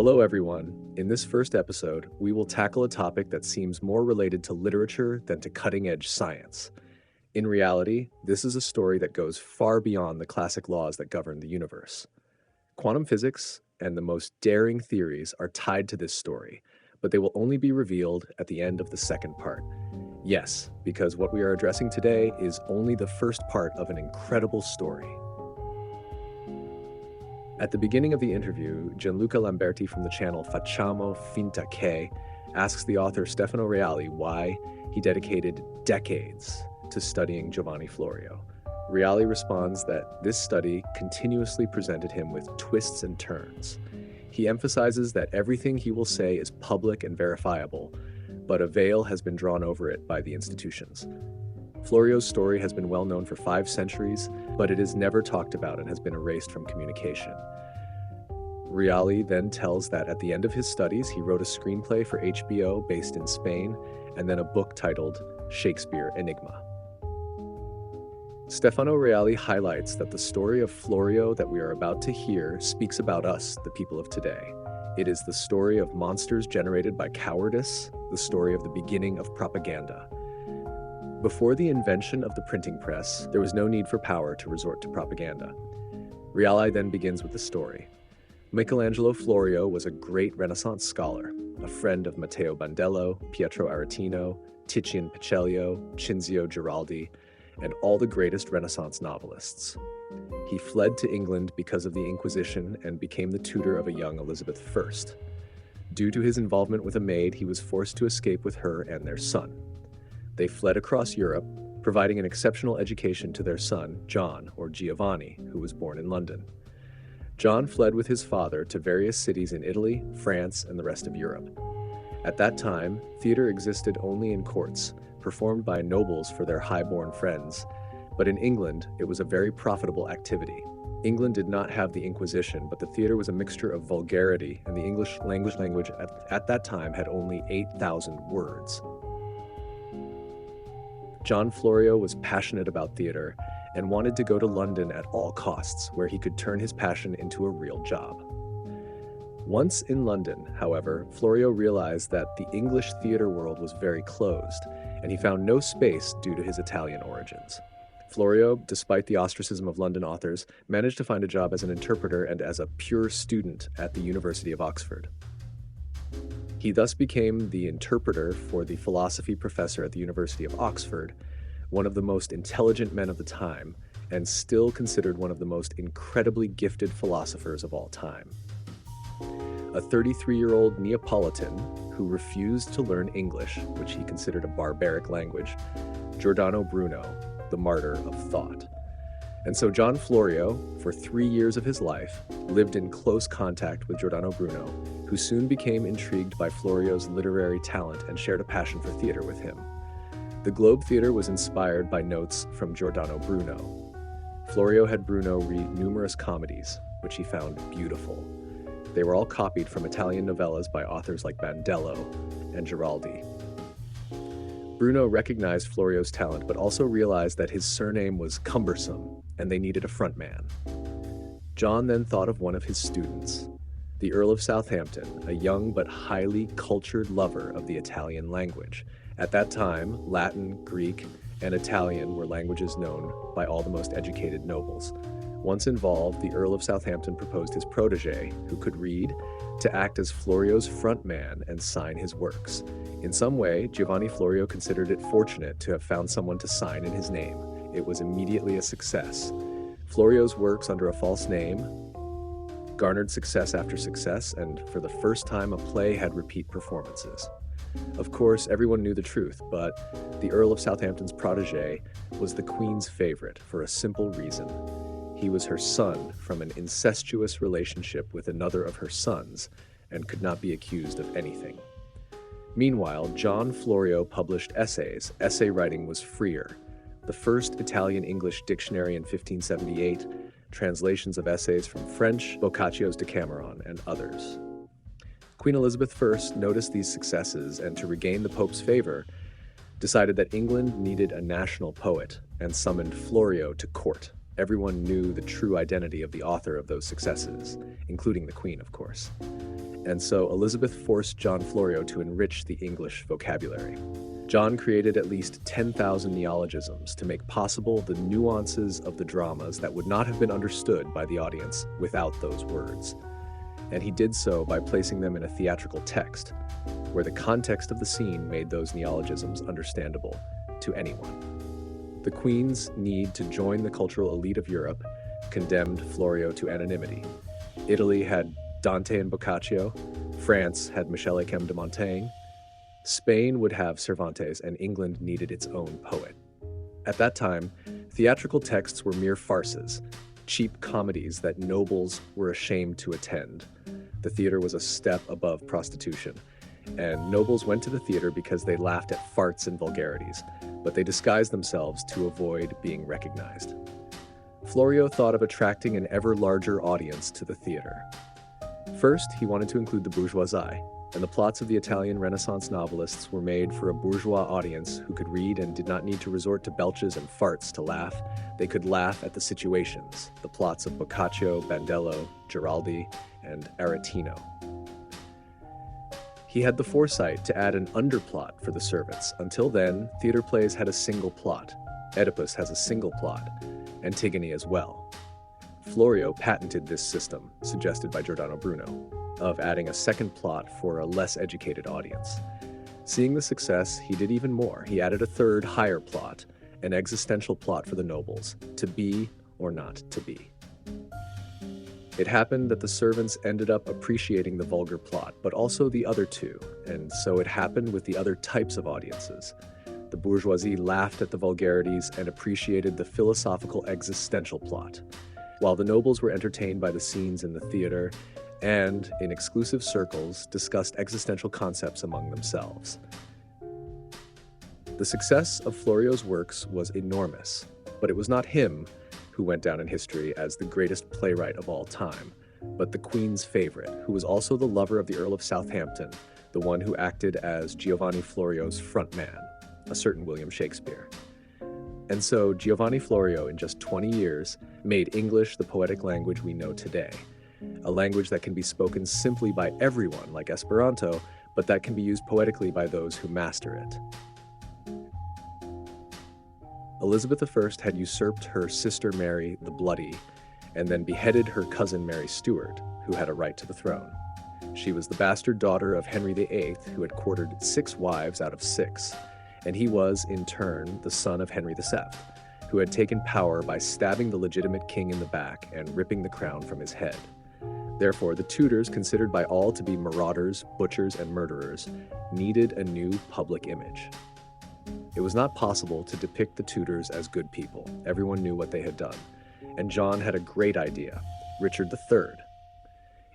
Hello, everyone. In this first episode, we will tackle a topic that seems more related to literature than to cutting-edge science. In reality, this is a story that goes far beyond the classic laws that govern the universe. Quantum physics and the most daring theories are tied to this story, but they will only be revealed at the end of the second part. Yes, because what we are addressing today is only the first part of an incredible story. At the beginning of the interview, Gianluca Lamberti from the channel Facciamo Finta Che asks the author Stefano Reali why he dedicated decades to studying Giovanni Florio. Reali responds that this study continuously presented him with twists and turns. He emphasizes that everything he will say is public and verifiable, but a veil has been drawn over it by the institutions. Florio's story has been well known for 5 centuries, but it is never talked about and has been erased from communication. Reali then tells that at the end of his studies, he wrote a screenplay for HBO based in Spain, and then a book titled Shakespeare, Enigma. Stefano Reali highlights that the story of Florio that we are about to hear speaks about us, the people of today. It is the story of monsters generated by cowardice, the story of the beginning of propaganda. Before the invention of the printing press, there was no need for power to resort to propaganda. Reali then begins with the story. Michelangelo Florio was a great Renaissance scholar, a friend of Matteo Bandello, Pietro Aretino, Titian Picellio, Cinzio Giraldi, and all the greatest Renaissance novelists. He fled to England because of the Inquisition and became the tutor of a young Elizabeth I. Due to his involvement with a maid, he was forced to escape with her and their son. They fled across Europe, providing an exceptional education to their son, John, or Giovanni, who was born in London. John fled with his father to various cities in Italy, France, and the rest of Europe. At that time, theater existed only in courts, performed by nobles for their high-born friends, but in England, it was a very profitable activity. England did not have the Inquisition, but the theater was a mixture of vulgarity, and the English language at that time had only 8,000 words. John Florio was passionate about theater and wanted to go to London at all costs, where he could turn his passion into a real job. Once in London, however, Florio realized that the English theater world was very closed, and he found no space due to his Italian origins. Florio, despite the ostracism of London authors, managed to find a job as an interpreter and as a pure student at the University of Oxford. He thus became the interpreter for the philosophy professor at the University of Oxford, one of the most intelligent men of the time, and still considered one of the most incredibly gifted philosophers of all time. A 33-year-old Neapolitan who refused to learn English, which he considered a barbaric language, Giordano Bruno, the martyr of thought. And so John Florio, for 3 years of his life, lived in close contact with Giordano Bruno, who soon became intrigued by Florio's literary talent and shared a passion for theater with him. The Globe Theater was inspired by notes from Giordano Bruno. Florio had Bruno read numerous comedies, which he found beautiful. They were all copied from Italian novellas by authors like Bandello and Giraldi. Bruno recognized Florio's talent, but also realized that his surname was cumbersome, and they needed a frontman. John then thought of one of his students, the Earl of Southampton, a young but highly cultured lover of the Italian language. At that time, Latin, Greek, and Italian were languages known by all the most educated nobles. Once involved, the Earl of Southampton proposed his protege, who could read, to act as Florio's frontman and sign his works. In some way, Giovanni Florio considered it fortunate to have found someone to sign in his name. It was immediately a success. Florio's works under a false name garnered success after success, and for the first time a play had repeat performances. Of course, everyone knew the truth, but the Earl of Southampton's protege was the Queen's favorite for a simple reason. He was her son from an incestuous relationship with another of her sons and could not be accused of anything. Meanwhile, John Florio published essays. Essay writing was freer. The first Italian-English dictionary in 1578, translations of essays from French, Boccaccio's Decameron, and others. Queen Elizabeth I noticed these successes and, to regain the Pope's favor, decided that England needed a national poet and summoned Florio to court. Everyone knew the true identity of the author of those successes, including the Queen, of course. and so Elizabeth forced John Florio to enrich the English vocabulary. John created at least 10,000 neologisms to make possible the nuances of the dramas that would not have been understood by the audience without those words. And he did so by placing them in a theatrical text, where the context of the scene made those neologisms understandable to anyone. The Queen's need to join the cultural elite of Europe condemned Florio to anonymity. Italy had Dante and Boccaccio, France had Michel Ancel de Montaigne, Spain would have Cervantes, and England needed its own poet. At that time, theatrical texts were mere farces, cheap comedies that nobles were ashamed to attend. The theater was a step above prostitution, and nobles went to the theater because they laughed at farts and vulgarities, but they disguised themselves to avoid being recognized. Florio thought of attracting an ever larger audience to the theater. First, he wanted to include the bourgeoisie, and the plots of the Italian Renaissance novelists were made for a bourgeois audience who could read and did not need to resort to belches and farts to laugh. They could laugh at the situations, the plots of Boccaccio, Bandello, Giraldi, and Aretino. He had the foresight to add an underplot for the servants. Until then, theater plays had a single plot. Oedipus has a single plot, Antigone as well. Florio patented this system, suggested by Giordano Bruno, of adding a second plot for a less educated audience. Seeing the success, he did even more. He added a third, higher plot, an existential plot for the nobles, to be or not to be. It happened that the servants ended up appreciating the vulgar plot, but also the other two, and so it happened with the other types of audiences. The bourgeoisie laughed at the vulgarities and appreciated the philosophical existential plot, while the nobles were entertained by the scenes in the theater and, in exclusive circles, discussed existential concepts among themselves. The success of Florio's works was enormous, but it was not him who went down in history as the greatest playwright of all time, but the Queen's favorite, who was also the lover of the Earl of Southampton, the one who acted as Giovanni Florio's front man, a certain William Shakespeare. And so Giovanni Florio, in just 20 years, made English the poetic language we know today, a language that can be spoken simply by everyone, like Esperanto, but that can be used poetically by those who master it. Elizabeth I had usurped her sister Mary the Bloody, and then beheaded her cousin Mary Stuart, who had a right to the throne. She was the bastard daughter of Henry VIII, who had quartered 6 wives out of 6, and he was, in turn, the son of Henry VII, who had taken power by stabbing the legitimate king in the back and ripping the crown from his head. Therefore, the Tudors, considered by all to be marauders, butchers, and murderers, needed a new public image. It was not possible to depict the Tudors as good people. Everyone knew what they had done. And John had a great idea, Richard III.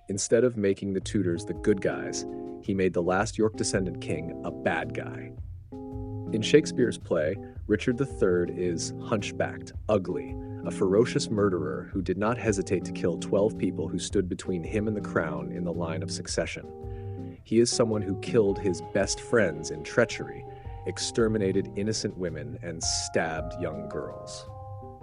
Instead of making the Tudors the good guys, he made the last York descendant king a bad guy. In Shakespeare's play, Richard III is hunchbacked, ugly, a ferocious murderer who did not hesitate to kill 12 people who stood between him and the crown in the line of succession. He is someone who killed his best friends in treachery, exterminated innocent women, and stabbed young girls.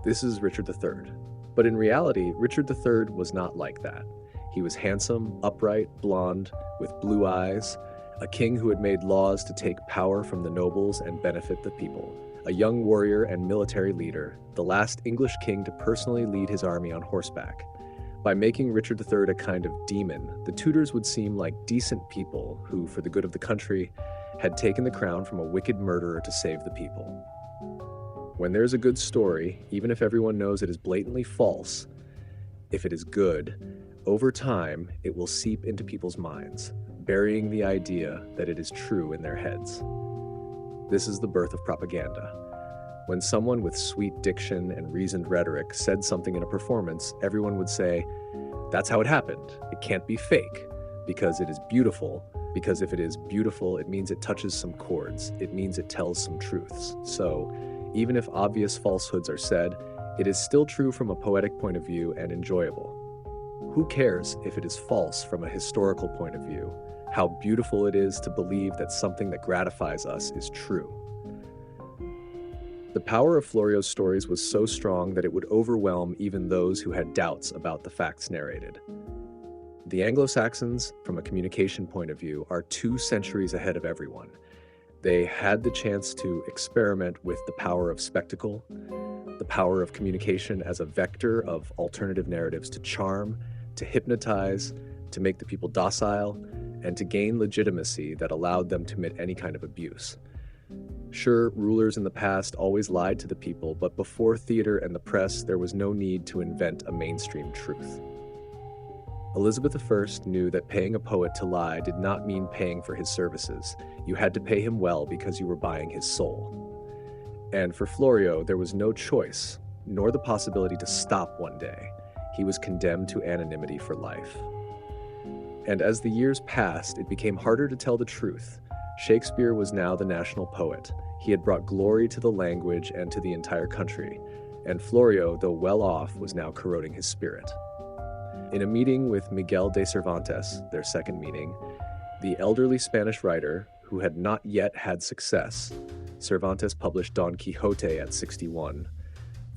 This is Richard III. But in reality, Richard III was not like that. He was handsome, upright, blonde, with blue eyes, a king who had made laws to take power from the nobles and benefit the people, a young warrior and military leader, the last English king to personally lead his army on horseback. By making Richard III a kind of demon, the Tudors would seem like decent people who, for the good of the country, had taken the crown from a wicked murderer to save the people. When there's a good story, even if everyone knows it is blatantly false, if it is good, over time it will seep into people's minds, burying the idea that it is true in their heads. This is the birth of propaganda. When someone with sweet diction and reasoned rhetoric said something in a performance, everyone would say, "That's how it happened. It can't be fake, because it is beautiful. Because if it is beautiful, it means it touches some chords. It means it tells some truths. So, even if obvious falsehoods are said, it is still true from a poetic point of view and enjoyable. Who cares if it is false from a historical point of view? How beautiful it is to believe that something that gratifies us is true." The power of Florio's stories was so strong that it would overwhelm even those who had doubts about the facts narrated. The Anglo-Saxons, from a communication point of view, are 2 centuries ahead of everyone. They had the chance to experiment with the power of spectacle, the power of communication as a vector of alternative narratives to charm, to hypnotize, to make the people docile, and to gain legitimacy that allowed them to commit any kind of abuse. Sure, rulers in the past always lied to the people, but before theater and the press, there was no need to invent a mainstream truth. Elizabeth I knew that paying a poet to lie did not mean paying for his services. You had to pay him well because you were buying his soul. And for Florio, there was no choice, nor the possibility to stop one day. He was condemned to anonymity for life. And as the years passed, it became harder to tell the truth. Shakespeare was now the national poet. He had brought glory to the language and to the entire country. And Florio, though well off, was now corroding his spirit. In a meeting with Miguel de Cervantes, their second meeting, the elderly Spanish writer, who had not yet had success, Cervantes published Don Quixote at 61,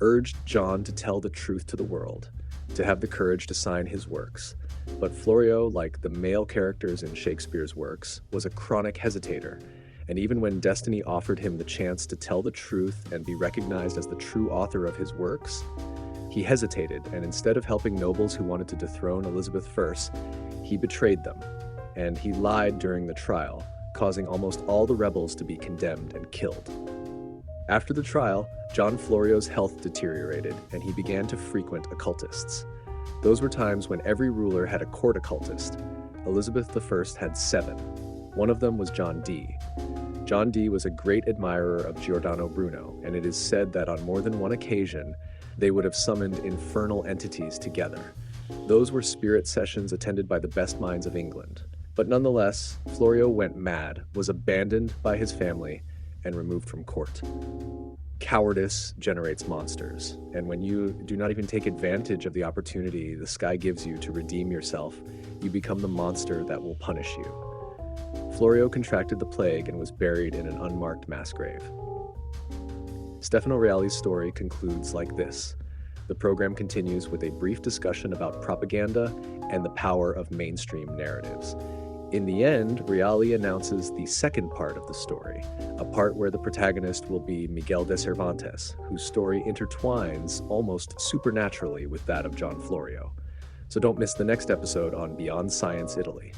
urged John to tell the truth to the world, to have the courage to sign his works. But Florio, like the male characters in Shakespeare's works, was a chronic hesitator, and even when destiny offered him the chance to tell the truth and be recognized as the true author of his works, he hesitated, and instead of helping nobles who wanted to dethrone Elizabeth I, he betrayed them, and he lied during the trial, causing almost all the rebels to be condemned and killed. After the trial, John Florio's health deteriorated, and he began to frequent occultists. Those were times when every ruler had a court occultist. Elizabeth I had 7. One of them was John Dee. John Dee was a great admirer of Giordano Bruno, and it is said that on more than one occasion, they would have summoned infernal entities together. Those were spirit sessions attended by the best minds of England. But nonetheless, Florio went mad, was abandoned by his family, and removed from court. Cowardice generates monsters, and when you do not even take advantage of the opportunity the sky gives you to redeem yourself, you become the monster that will punish you. Florio contracted the plague and was buried in an unmarked mass grave. Stefano Reali's story concludes like this. The program continues with a brief discussion about propaganda and the power of mainstream narratives. In the end, Reali announces the second part of the story, a part where the protagonist will be Miguel de Cervantes, whose story intertwines almost supernaturally with that of John Florio. So don't miss the next episode on Beyond Science Italy.